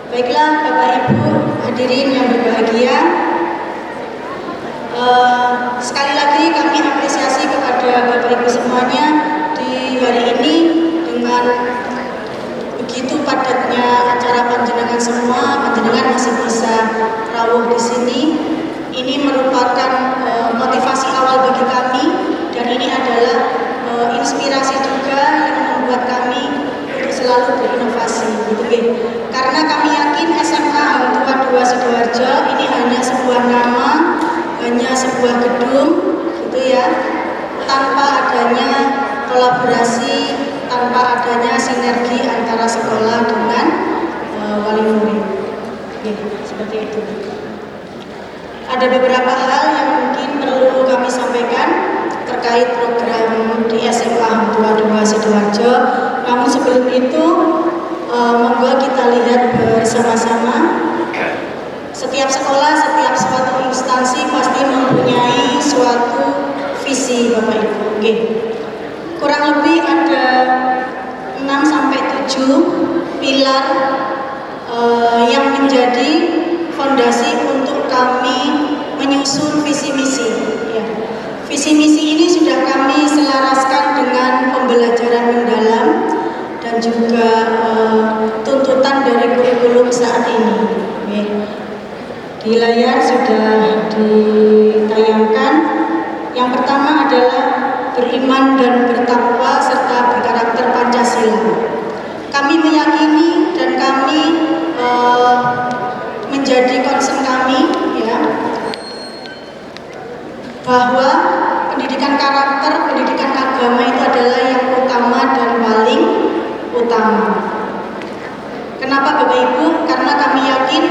Baiklah Bapak Ibu hadirin yang berbahagia, sekali lagi kami apresiasi kepada Bapak Ibu semuanya di hari ini dengan begitu padatnya acara panjenengan semua, panjenengan masih bisa rawuh di sini. Ini merupakan motivasi awal bagi kami dan ini adalah inspirasi juga yang membuat kami untuk selalu berinovasi, gitu ya. Karena kami yakin SMA Hang Tuah 2 Sidoarjo ini hanya sebuah nama, hanya sebuah gedung, gitu ya, tanpa adanya kolaborasi, tanpa adanya sinergi antara sekolah dengan wali murid. Ya, seperti itu. Ada beberapa hal yang mungkin perlu kami sampaikan terkait program di SMA Hang Tuah 2 Sidoarjo. Namun sebelum itu, monggo kita lihat bersama-sama. Setiap sekolah, setiap suatu instansi pasti mempunyai suatu visi, Bapak Ibu. Oke. Kurang lebih ada 6-7 pilar yang menjadi fondasi untuk kami menyusun visi misi. Ya. Visi misi ini sudah kami selaraskan dengan pembelajaran mendalam dan juga tuntutan dari kurikulum saat ini. Ya. Di layar sudah ditayangkan. Yang pertama adalah beriman dan bertakwa serta berkarakter Pancasila. Kami meyakini dan kami menjadi concern kami, ya, bahwa pendidikan karakter, pendidikan agama itu adalah yang utama dan paling utama. Kenapa Bapak Ibu? Karena kami yakin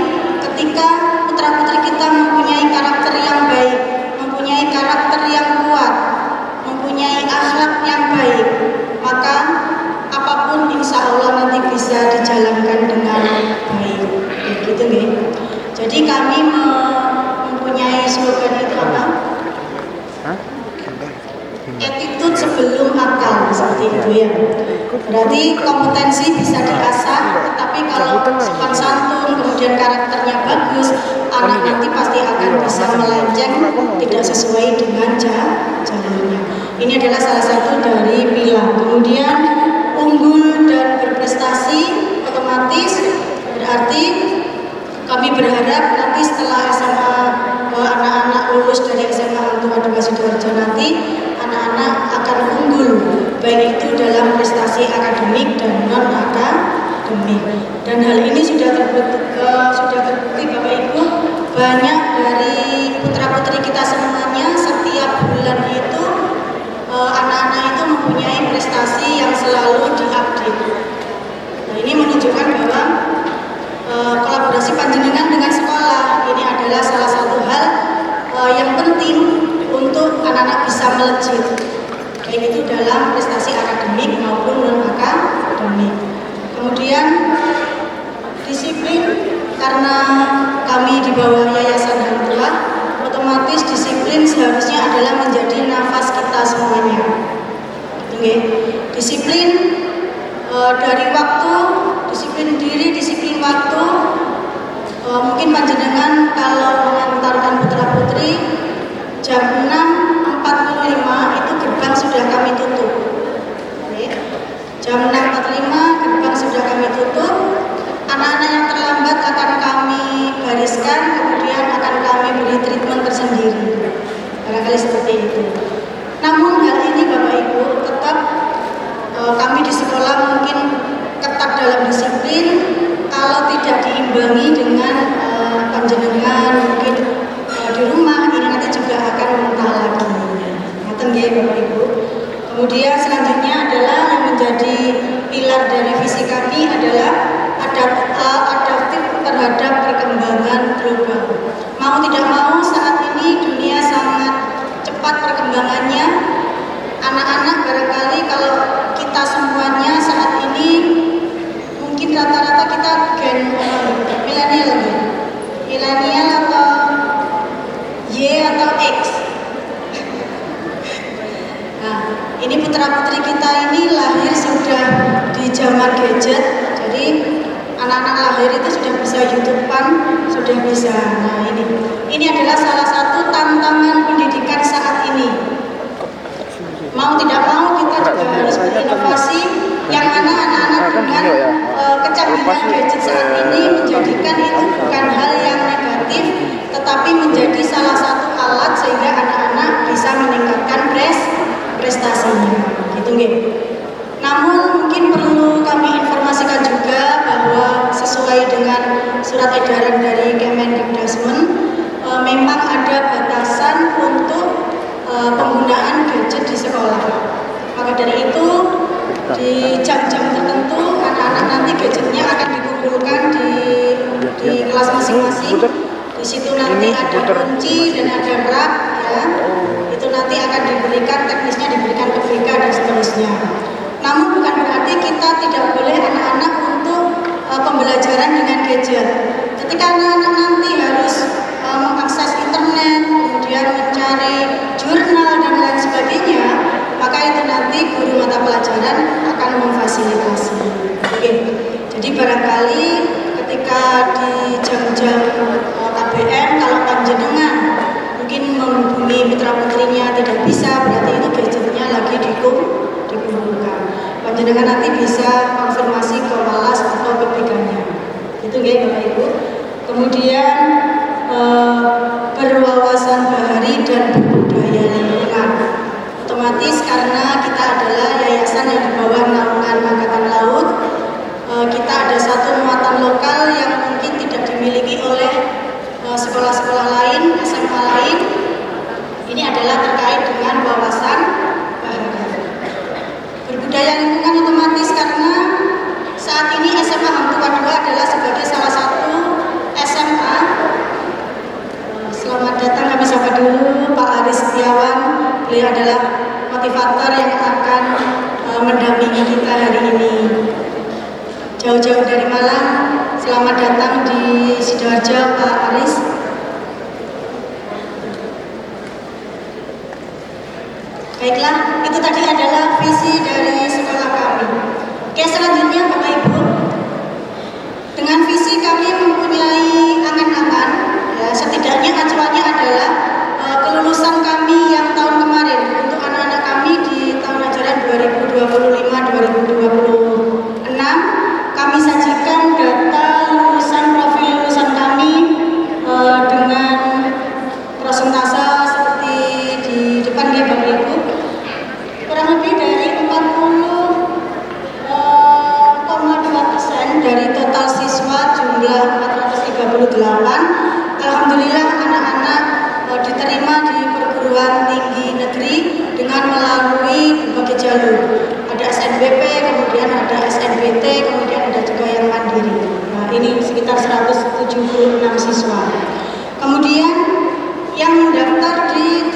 ketika putra-putri kita mempunyai karakter yang baik, mempunyai karakter yang kuat, mempunyai akhlak yang baik, maka apapun insya Allah nanti bisa dijalankan dengan baik. Gitu nih. Jadi kami mempunyai slogan itu apa? Attitude sebelum akal, seperti itu ya. Berarti kompetensi bisa diasah, tetapi kalau sopan santun kemudian karakternya bagus, anak nanti pasti akan bisa melenceng tidak sesuai dengan jalurnya. Ini adalah salah satu dari pilar. Kemudian unggul dan berprestasi otomatis berarti kami berharap nanti setelah SMA anak-anak lulus dari SMA Hang Tuah 2 Sidoarjo nanti anak-anak akan unggul baik itu dalam prestasi akademik dan non akademik. Dan hal ini sudah terbukti Bapak Ibu, banyak dari putra-putri kita semuanya setiap bulan itu anak-anak itu mempunyai prestasi yang selalu diupdate. Nah, ini menunjukkan bahwa kolaborasi panjenengan dengan sekolah ini adalah salah satu hal yang penting untuk anak-anak bisa melejit, baik itu dalam prestasi akademik maupun non akademik. Kemudian disiplin, karena kami di bawah Yayasan Hang Tuah, otomatis disiplin seharusnya adalah menjadi nafas kita semuanya. Oke. Disiplin dari waktu, disiplin diri, disiplin waktu. Mungkin panjenengan kalau mengantarkan putra-putri jam 6.45 itu gerbang sudah kami tutup. Oke. Jam 6.45 gerbang sudah kami tutup. Anak-anak yang terlambat akan kami bariskan, kemudian akan kami beri treatment tersendiri. Barangkali seperti itu. Namun hal ini Bapak Ibu tetap kami di sekolah mungkin ketat dalam disiplin. Kalau tidak diimbangi dengan panjenengan mungkin di rumah, ini nanti juga akan mentah lagi. Ngaten nggih Bapak Ibu. Kemudian selanjutnya adalah yang menjadi pilar dari visi kami adalah adaptif terhadap perkembangan global. Mau tidak mau saat ini dunia sangat cepat perkembangannya. Anak-anak barangkali kalau kita semuanya saat ini mungkin rata-rata kita gen milenial atau Y atau X. Nah, ini putra-putri kita ini lahir sudah di zaman gadget. Jadi anak anak-anak lahir itu sudah bisa YouTube-an, sudah bisa. Nah, ini adalah salah satu tantangan pendidikan saat ini. Mau tidak mau kita juga harus berinovasi yang mana anak-anak dengan kecanggihan gadget saat ini menjadikan itu bukan hal yang negatif, tetapi menjadi salah satu alat sehingga anak-anak bisa meningkatkan prestasinya. Gitu nggih. Namun mungkin perlu kami informasikan juga bahwa sesuai dengan surat edaran dari Kemendikbudrismen memang ada batasan untuk penggunaan gadget di sekolah. Maka dari itu di jam-jam tertentu anak-anak nanti gadgetnya akan dikumpulkan di kelas masing-masing. Di situ nanti ada kunci dan ada rak ya. Itu nanti akan diberikan teknisnya diberikan ke BK dan seterusnya. Namun bukan berarti kita tidak boleh anak-anak untuk pembelajaran dengan gadget. Ketika anak-anak nanti harus mengakses internet, kemudian mencari jurnal dan lain sebagainya, maka itu nanti guru mata pelajaran akan memfasilitasi. Oke. Jadi barangkali ketika di jam-jam KBM kalau panjenengan mungkin menghubungi mitra-putrinya tidak bisa, berarti itu gadgetnya lagi dikumpulkan. Panjenengan nanti bisa konfirmasi ke walas atau ke BK-nya. Itu nggih Bapak Ibu. Kemudian berwawasan bahari dan berbudaya lingkungan. Otomatis karena kita adalah yayasan yang di bawah naungan Angkatan Laut, kita ada satu muatan lokal yang mungkin tidak dimiliki oleh sekolah-sekolah lain, SMA lain. Ini adalah terkait dengan wawasan bahari. Berbudaya lingkungan otomatis karena saat ini SMA Hang Tuah II adalah sebagai salah satu SMA. Selamat datang, kami sapa dulu Pak Aris Setiawan. Beliau adalah motivator yang akan mendampingi kita hari ini. Jauh-jauh dari Malang, selamat datang di Sidoarjo Pak Aris. Baiklah, itu tadi adalah visi dari sekolah kami. Oke, selanjutnya Bapak Ibu, dengan visi kami mempunyai angan-angan, ya, setidaknya acuannya adalah kelulusan kami yang tahun kemarin untuk anak-anak kami di tahun ajaran 2025-2026, kami sajikan data lulusan profil lulusan kami dengan prosentase seperti di depan ya Bapak Ibu. Kurang lebih dari 40,2% dari total siswa jumlah 438. Alhamdulillah anak-anak diterima di perguruan tinggi negeri dengan melalui berbagai jalur. Ada SNBP, kemudian ada SNBT, kemudian ada juga yang mandiri. Nah, ini sekitar 176 siswa. Kemudian yang mendaftar di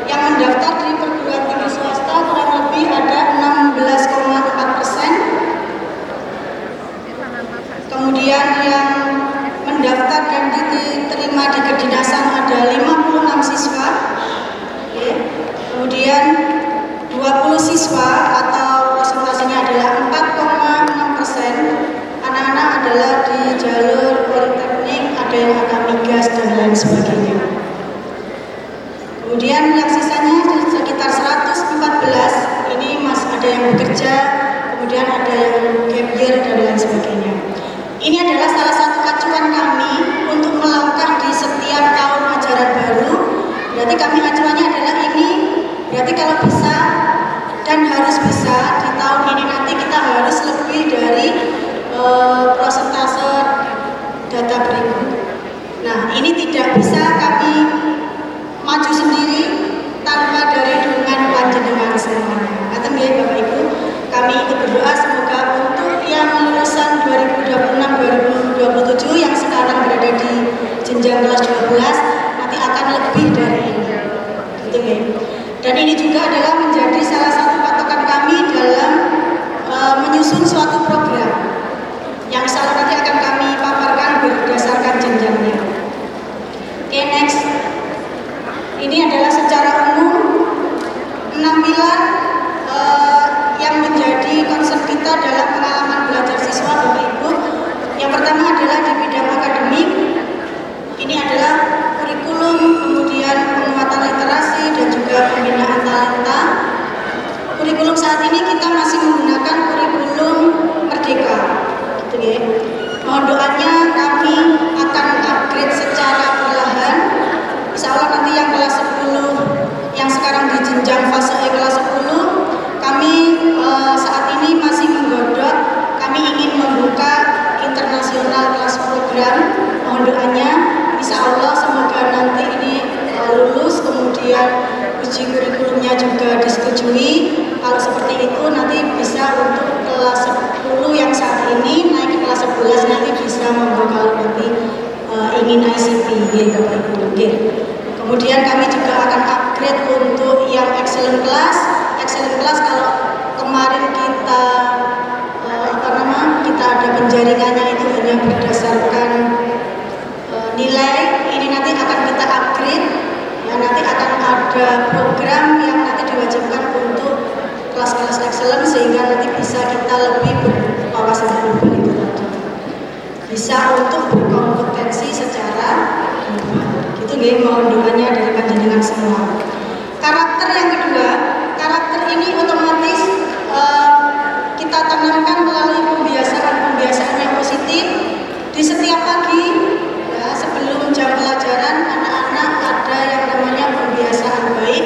yang mendaftar di perguruan tinggi swasta kurang lebih ada 16,4%. Kemudian yang mendaftar dan diterima di kedinasan ada 56 siswa. Oke. Kemudian 20 siswa atau persentasenya adalah 4,6%. Anak-anak adalah di jalur politeknik, ada yang akamigas dan lain sebagainya. Kemudian yang sisanya sekitar 114, ini masih ada yang bekerja, kemudian ada yang gap year dan lain sebagainya. Ini adalah salah satu acuan kami untuk melangkah di setiap tahun ajaran baru. Berarti kami acuannya adalah ini, berarti kalau bisa dan harus bisa di tahun ini nanti kita harus lebih dari prosentase data berikut. Nah, ini tidak bisa kami maju sendiri tanpa dari dukungan panjenengan semuanya. Kata nggih Bapak Ibu, kami ikut berdoa semoga untuk yang lulusan 2026-2027 yang sekarang berada di jenjang kelas 12 nanti akan lebih dari ini. Gitu ya. Dan ini juga adalah menjadi salah satu patokan kami dalam menyusun suatu program yang insya Allah nanti akan kami paparkan berdasarkan jenjangnya. Oke, membuka internasional kelas program. Mohon doanya, insya Allah semoga nanti ini lulus, kemudian uji kurikulumnya juga disetujui. Kalau seperti itu nanti bisa untuk kelas 10 yang saat ini naik ke kelas 11 nanti bisa membuka nanti ingin ICT gitu Bapak Ibu. Kemudian kami juga akan upgrade untuk yang excellent class. Excellent class kalau kemarin kita kita ada penjaringannya itu hanya berdasarkan nilai, ini nanti akan kita upgrade. Ya, nanti akan ada program yang nanti diwajibkan untuk kelas-kelas excellent sehingga nanti bisa kita lebih berwawasan global itu tadi. Bisa untuk berkompetensi secara gitu nggih, mohon doanya dari panjenengan semua. Karakter yang kedua, karakter ini otomatis kita tanamkan melalui pembiasaan yang positif di setiap pagi. Ya, sebelum jam pelajaran anak-anak ada yang namanya pembiasaan baik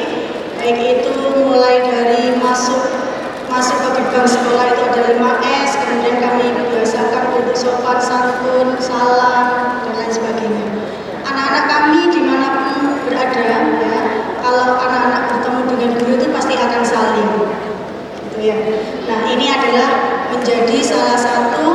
itu mulai dari masuk ke gerbang sekolah itu ada 5S, kemudian kami biasakan untuk sopan santun, salam dan lain sebagainya. Anak-anak kami dimanapun berada, ya, kalau anak-anak bertemu dengan guru itu pasti akan saling, gitu ya. Nah, ini adalah menjadi salah satu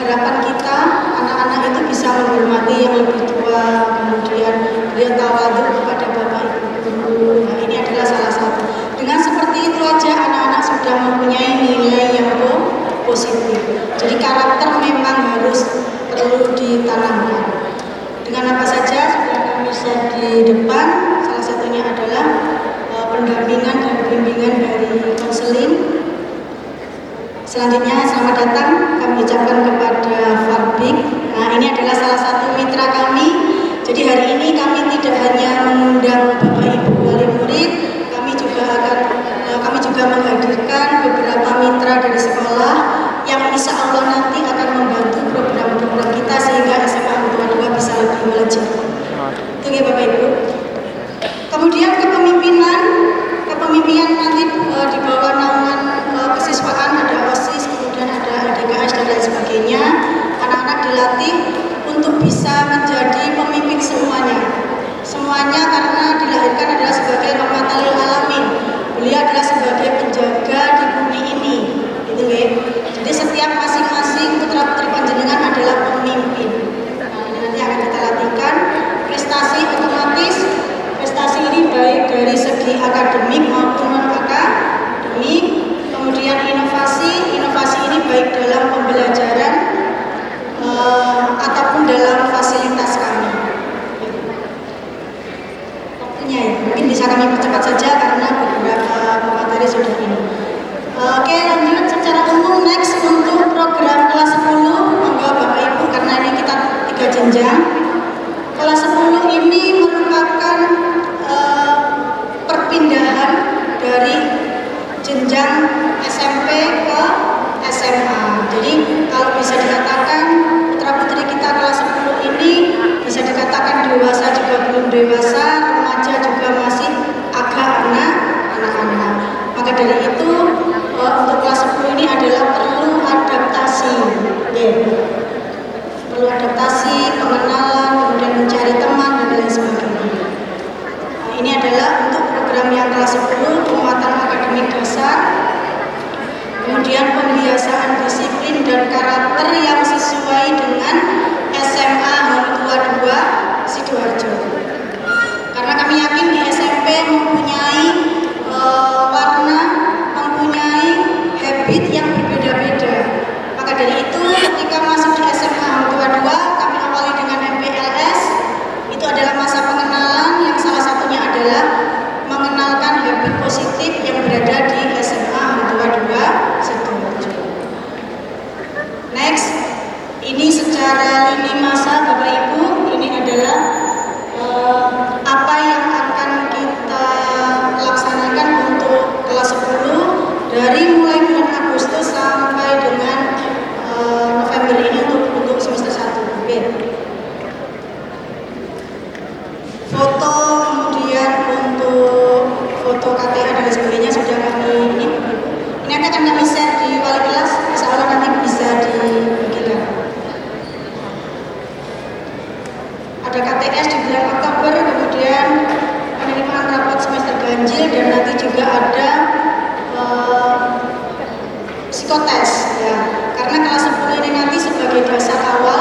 harapan kita, anak-anak itu bisa menghormati yang lebih tua, kemudian dia tawadhu kepada bapak ibu guru. Nah, ini adalah salah satu. Dengan seperti itu aja anak-anak sudah mempunyai nilai yang positif. Jadi karakter memang harus perlu ditanamkan. Dengan apa saja sudah kami share di depan, salah satunya adalah pendampingan dan bimbingan dari konseling. Selanjutnya selamat datang kami ucapkan kepada Farbik. Nah, ini adalah salah satu mitra kami. Jadi hari ini kami tidak hanya mengundang Bapak Ibu wali murid, kami juga menghadirkan beberapa mitra dari sekolah yang insya Allah nanti akan membantu program-program kita sehingga SMA 22 bisa lebih melejit. Itu ya Bapak Ibu. Kemudian kepemimpinan nanti di bawah naungan kesiswaan ada OSIS, kemudian ada ADKS dan lain sebagainya. Anak-anak dilatih untuk bisa menjadi pemimpin semuanya karena dilahirkan adalah sebagai rahmatan lil alamin. Beliau adalah sebagai penjaga di bumi ini, gitu ya. Jadi setiap masing-masing putra-putri panjenengan adalah pemimpin. Nah, ini nanti akan kita latihkan. Prestasi otomatis, prestasi ini baik dari segi akademik maupun non-akademik. Kemudian inovasi ini baik dalam pembelajaran ataupun dalam fasilitas kami. Waktunya ya, mungkin bisa kami percepat saja karena beberapa materi sudah ini. Oke, lanjut secara umum next untuk program kelas 10, monggo Bapak Ibu karena ini kita 3 jenjang. Kelas 10 ini merupakan perpindahan dari jenjang SMP ke SMA. Jadi kalau bisa dikatakan putra-putri kita kelas 10 ini bisa dikatakan dewasa juga belum dewasa, remaja juga masih agak anak-anak. Maka dari itu untuk kelas 10 ini adalah perlu adaptasi. Perlu adaptasi, pengenalan, kemudian mencari teman dan lain sebagainya. Nah, ini adalah untuk program yang kelas 10, penguatan akademik dasar, kemudian pembiasaan disiplin dan karakter yang sesuai dengan SMA 22 Sidoarjo. Karena kami yakin di SMP mempunyai warna, mempunyai habit yang berbeda-beda. Maka dari itu ketika masuk di SMA 22 kami awali dengan MPLS. Itu adalah masa pengenalan yang salah satunya adalah mengenalkan habit positif yang berada di SMA 22 Sidoarjo. Next, ini secara lini masa Bapak Ibu, ini adalah apa yang akan kita laksanakan untuk kelas 10 dari mulai bulan Agustus sampai dengan November ini untuk semester 1. Foto, kemudian untuk foto KTA dan lain sebagainya sudah kami ini akan kami share di proses ya. Karena kelas 10 ini nanti sebagai dasar awal,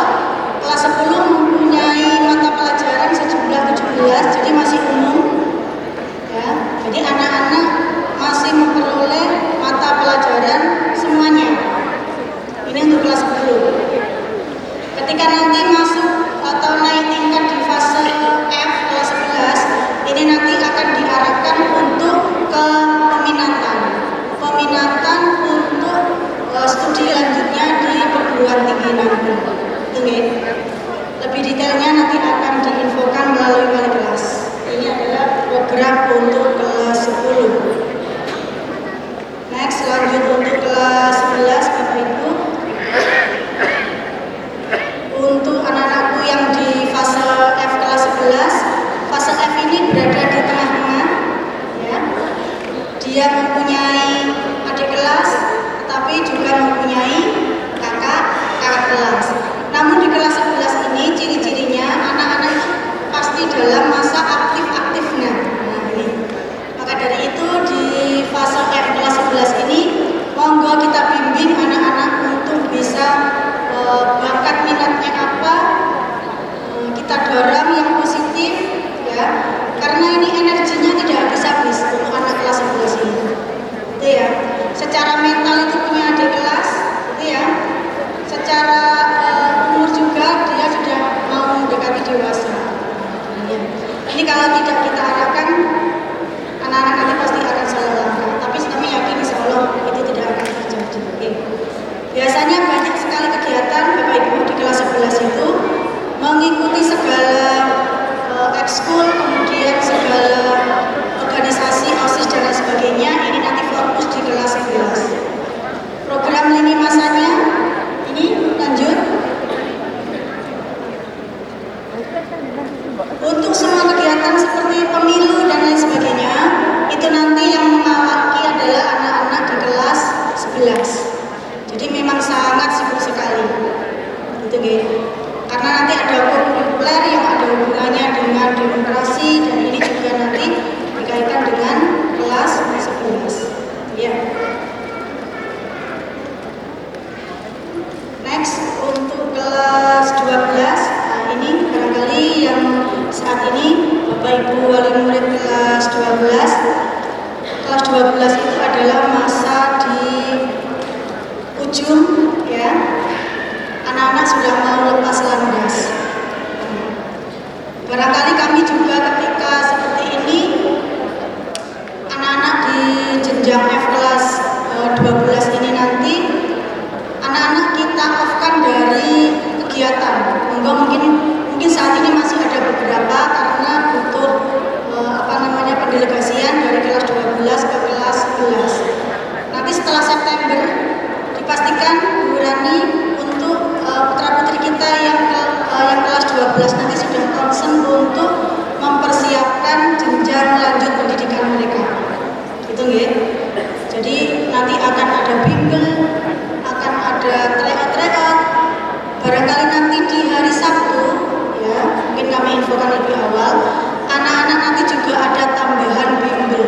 kelas 10 mempunyai mata pelajaran sejumlah 17, jadi masih umum ya. Jadi anak-anak masih memperoleh mata pelajaran semuanya. Ini untuk kelas 10. Ketika nanti masuk atau naik tingkat di fase F kelas 11, ini nanti akan diarahkan untuk ke peminatan untuk studi lanjutnya di perguruan tinggi nanti. Lebih detailnya nanti akan diinfokan melalui wali kelas. Ini adalah program untuk kelas 10. Next, lanjut untuk kelas 11 Bapak Ibu. Untuk anak-anakku yang di fase F kelas 11, fase F ini berada di tengah-tengah ya. Dia mempunyai adik kelas, tapi juga mempunyai kakak kelas. Namun di kelas 11 ini ciri-cirinya anak-anak itu pasti dalam masa aktif-aktifnya. Nah, ini. Maka dari itu di fase F kelas 11 ini monggo kita bimbing anak-anak untuk bisa bakat minatnya apa, kita dorong yang positif ya. Karena ini energinya tidak habis-habis untuk anak kelas 11 ini. Itu ya. Secara mental itu punya adik kelas, gitu ya. Secara umur juga dia sudah mau mendekati dewasa. Ini kalau tidak kita arahkan, anak-anak nanti pasti akan salah langkah. Tapi kami yakin insya Allah itu tidak akan terjadi. Biasanya banyak sekali kegiatan Bapak Ibu di kelas 11 itu mengikuti segala ekskul, kemudian segala organisasi, OSIS dan lain sebagainya. Ini nanti fokus di kelas 11. Program lini masanya ini lanjut. Untuk semua kegiatan seperti pemilu dan lain sebagainya, itu nanti yang mengawaki adalah anak-anak di kelas 11. Jadi memang sangat sibuk sekali. Gitu gitu. Karena nanti ada populer yang ada hubungannya dengan demokrasi, dan ini juga nanti dikaitkan dengan kelas 11. Ya. Next untuk kelas 12. Nah, ini barangkali yang saat ini Bapak Ibu wali murid kelas 12. Kelas 12 itu adalah masa di ujung ya. Anak-anak sudah mau lepas landas. Barangkali kami juga ketika seperti ini, anak-anak di jenjang F kelas 12 ini nanti, anak-anak kita off-kan dari kegiatan. Mungkin saat ini masih ada beberapa karena butuh pendelegasian dari kelas 12 ke kelas 11. Nanti setelah September dipastikan Bu Rani untuk putra-putri kita yang kelas 12 nanti sudah concern untuk mempersiapkan jenjang lanjut pendidikan mereka. Gitu nggih. Jadi nanti akan ada bimbel, akan ada tryout. Barangkali nanti di hari Sabtu ya, mungkin kami infokan lebih awal, anak-anak nanti juga ada tambahan bimbel.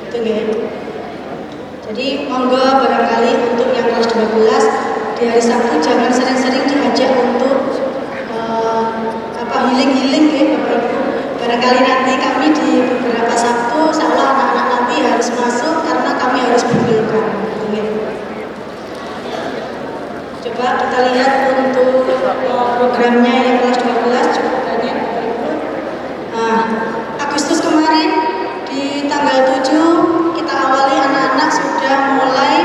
Gitu nggih. Jadi monggo barangkali untuk yang kelas 12 di hari Sabtu jangan sering-sering diajak untuk healing ya Bapak Ibu. Barangkali nanti kami di beberapa Sabtu, insyaallah anak-anak nanti harus masuk karena kami harus bimbelkan. Coba kita lihat untuk programnya yang kelas 12 cukup banyak Bapak Ibu. Nah, Agustus kemarin di tanggal 7 kita awali anak-anak sudah mulai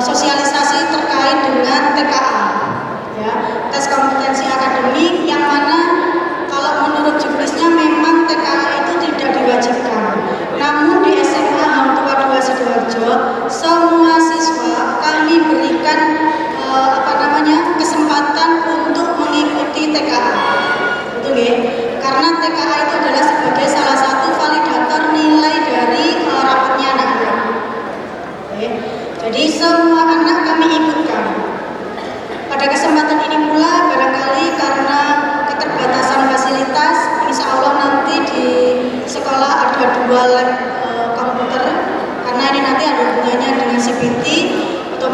sosialisasi terkait dengan TKA ya, tes kompetensi akademik, yang mana kalau menurut juknisnya memang TKA itu tidak diwajibkan. Namun di SMA Hang Tuah 2 Sidoarjo semua siswa kami berikan kesempatan untuk mengikuti TKA. Betul ya? Karena TKA itu adalah sebagai salah satu validator nilai dari rapotnya anak-anak. Okay. Jadi semua anak kami ikutkan. Pada kesempatan ini pula barangkali karena keterbatasan fasilitas, insya Allah nanti di sekolah ada 2 lab komputer, karena ini nanti ada hubungannya dengan CPT.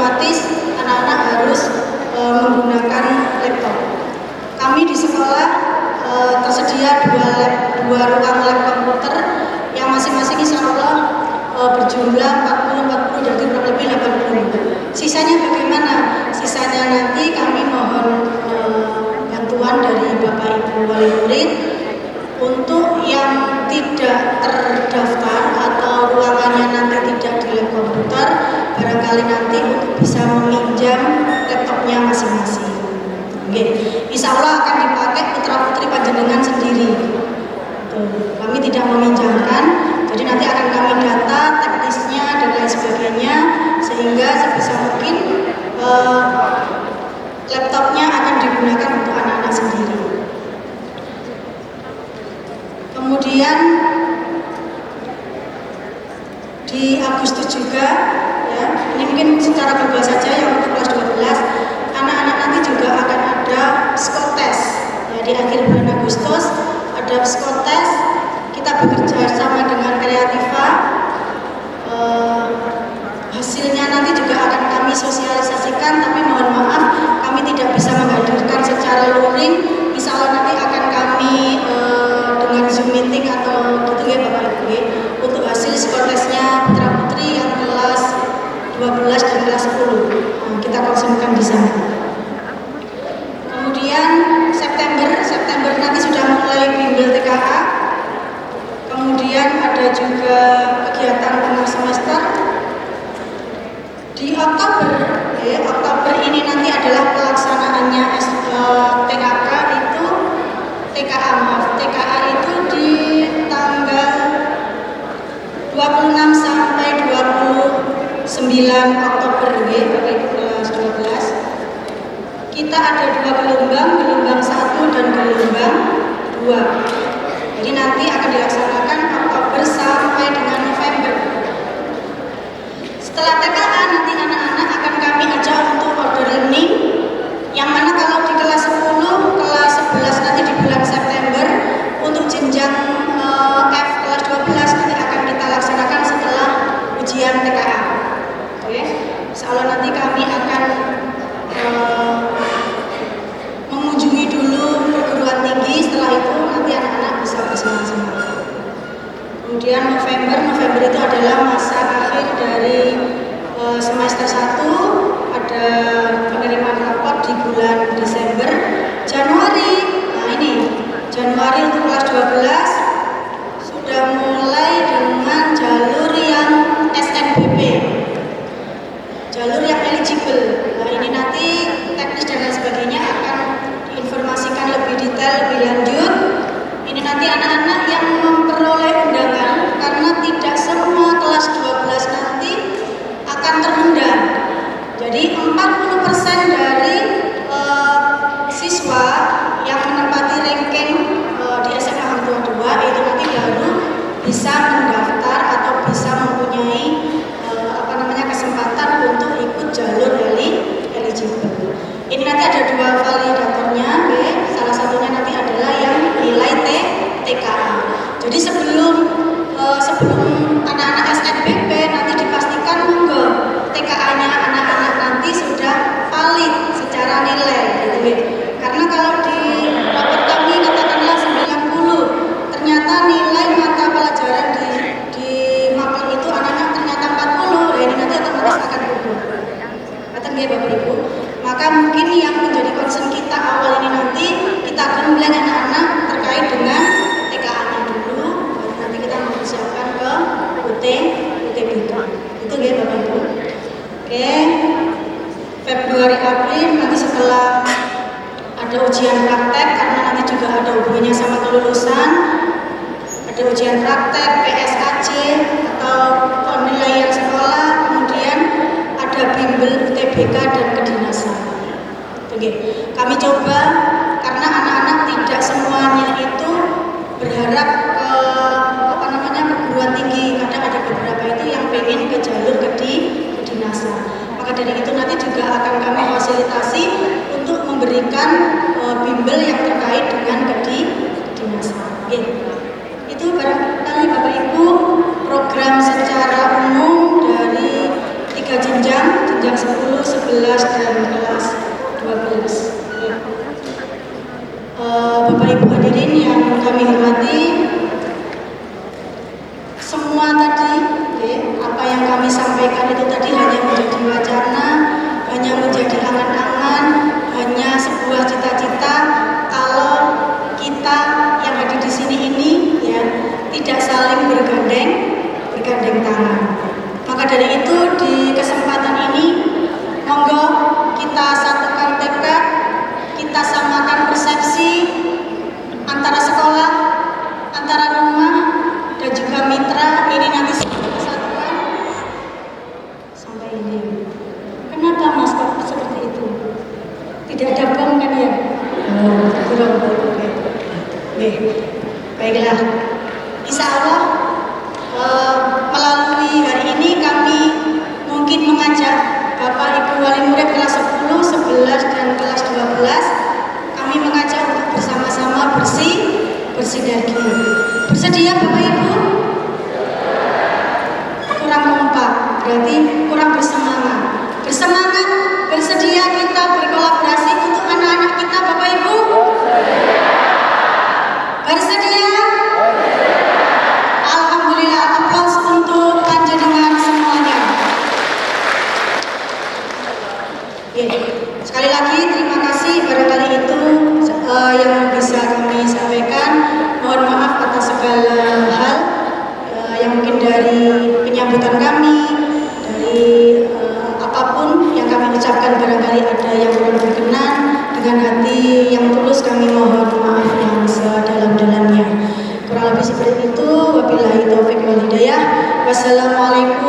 otomatis anak-anak harus menggunakan laptop. Kami di sekolah tersedia dua ruang lab komputer yang masing-masing insya Allah berjumlah 40 jadi kurang lebih 80. Sisanya bagaimana? Sisanya nanti kami mohon bantuan dari Bapak Ibu wali murid untuk yang tidak terdaftar atau ruangannya nanti tidak di lab komputer, barangkali nanti untuk bisa meminjam laptopnya masing-masing. Insya Allah akan dipakai putra putri panjenengan sendiri. Kami tidak meminjamkan, jadi nanti akan kami data teknisnya dan lain sebagainya, sehingga sebisa mungkin laptopnya akan digunakan untuk anak-anak sendiri. Kemudian di Agustus juga, ya, ini mungkin secara global saja yang untuk kelas 12, anak-anak nanti juga akan ada psikotes. Ya, di akhir bulan Agustus ada psikotes. Kita bekerja sama dengan Kreativa. Hasilnya nanti juga akan kami sosialisasikan, tapi mohon maaf kami tidak bisa menghadirkan secara luring. Insya Allah nanti akan kami dengan Zoom meeting atau gitu ya Bapak Ibu ya, untuk hasil psikotesnya putra putri yang kelas 12 dan kelas 10. Kita konsentrasikan di sana. Kemudian September nanti sudah mulai bimbel TKA. Kemudian ada juga kegiatan tengah semester. Di Oktober ini nanti adalah pelaksanaannya TKA itu di tanggal 26 sampai 29 Oktober ya, bagi kelas 12. Kita ada 2 gelombang 1 dan gelombang 2. Jadi nanti akan dilaksanakan Oktober sampai dengan November. Setelah TKA nanti anak-anak akan kami ajak untuk order learning, yang mana kalau di kelas 10, kelas 11 nanti di bulan September, untuk jenjang F kelas 12 nanti akan kita laksanakan setelah ujian TKA. Oke, insya Allah nanti kami akan mengunjungi dulu perguruan tinggi, setelah itu nanti anak-anak bisa bersama-sama. Kemudian November itu adalah masa akhir dari semester 1, ada penerimaan rapot di bulan Desember. Januari untuk kelas 12 sudah mulai dengan jalur yang SNBP, jalur yang eligible. Nah, ini nanti teknis dan lain sebagainya akan diinformasikan lebih detail, lebih lanjut. Ini nanti anak-anak yang memperoleh undangan, karena tidak semua kelas 12 nanti akan terundang. Jadi 40% dari siswa yang menempati ranking di SMA Hang Tuah 2 itu nanti baru bisa mendaftar atau bisa mempunyai kesempatan untuk ikut jalur eligible. Ini nanti ada 2 validatornya, salah satunya nanti adalah yang nilai TKA. Jadi sebelum anak-anak SNBP nanti dipastikan monggo TKA-nya anak-anak nanti sudah valid secara nilai, gitu ya. Karena kalau di rapor kami katakanlah 90, ternyata nilai mata pelajaran di Magelang itu anak-anak ternyata 40, ini nanti otomatis akan gugur. Kata nggih Bapak Ibu. Maka mungkin yang menjadi concern kita awal ini nanti kita gembleng anak-anak terkait dengan TKA-nya dulu, nanti kita mempersiapkan ke UTBK. Itu ya Bapak Ibu. Oke, Februari April nanti setelah ada ujian praktek, karena nanti juga ada hubungannya sama kelulusan, ada ujian praktek, PSKJ atau penilaian sekolah, kemudian ada bimbel UTBK dan kedinasan. Oke, kami coba karena anak-anak tidak semuanya itu berharap ke perguruan tinggi, kadang ada beberapa itu yang pengen ke jalur kedinasan. Maka dari itu nanti juga akan kami fasilitasi untuk memberikan bimbel yang terkait dengan kedinasan. Itu barangkali Bapak Ibu program secara umum dari 3 jenjang jenjang 10, 11 dan kelas 12. Bapak Ibu hadirin yang kami hormati, semua tadi apa yang kami sampaikan itu tadi hanya menjadi wacana, hanya menjadi angan-angan, hanya sebuah cita-cita kalau kita yang ada di sini ini ya tidak saling bergandeng tangan. Maka dari itu di kesempatan ini monggo kita satukan tekad, kita samakan persepsi antara sekolah, antara rumah dan juga mitra. Ini nanti kesatuan sampai ini. Kenapa Mas kok seperti itu? Tidak ada bom kan ya? Kurang. Baiklah. Insya Allah melalui hari ini kami mungkin mengajak Bapak Ibu wali murid kelas 10, 11 dan kelas 12, kami mengajak untuk bersama-sama bersinergi. Bersedia Bapak Ibu? Kurang kompak, berarti kurang bersemangat. Bersemangat, bersedia kita berkolaborasi untuk anak-anak kita Bapak Ibu? Bersedia? Alhamdulillah, aplaus untuk panjenengan semuanya. Sekali lagi terima kasih, barangkali itu yang bisa kami sampaikan. Mohon maaf atas segala hal yang mungkin dari penyambutan kami, dari apapun yang kami ucapkan barangkali ada yang kurang berkenan. Dengan hati yang tulus kami mohon maaf yang sedalam-dalamnya. Kurang lebih seperti itu. Wabillahi taufiq wal hidayah. Wassalamualaikum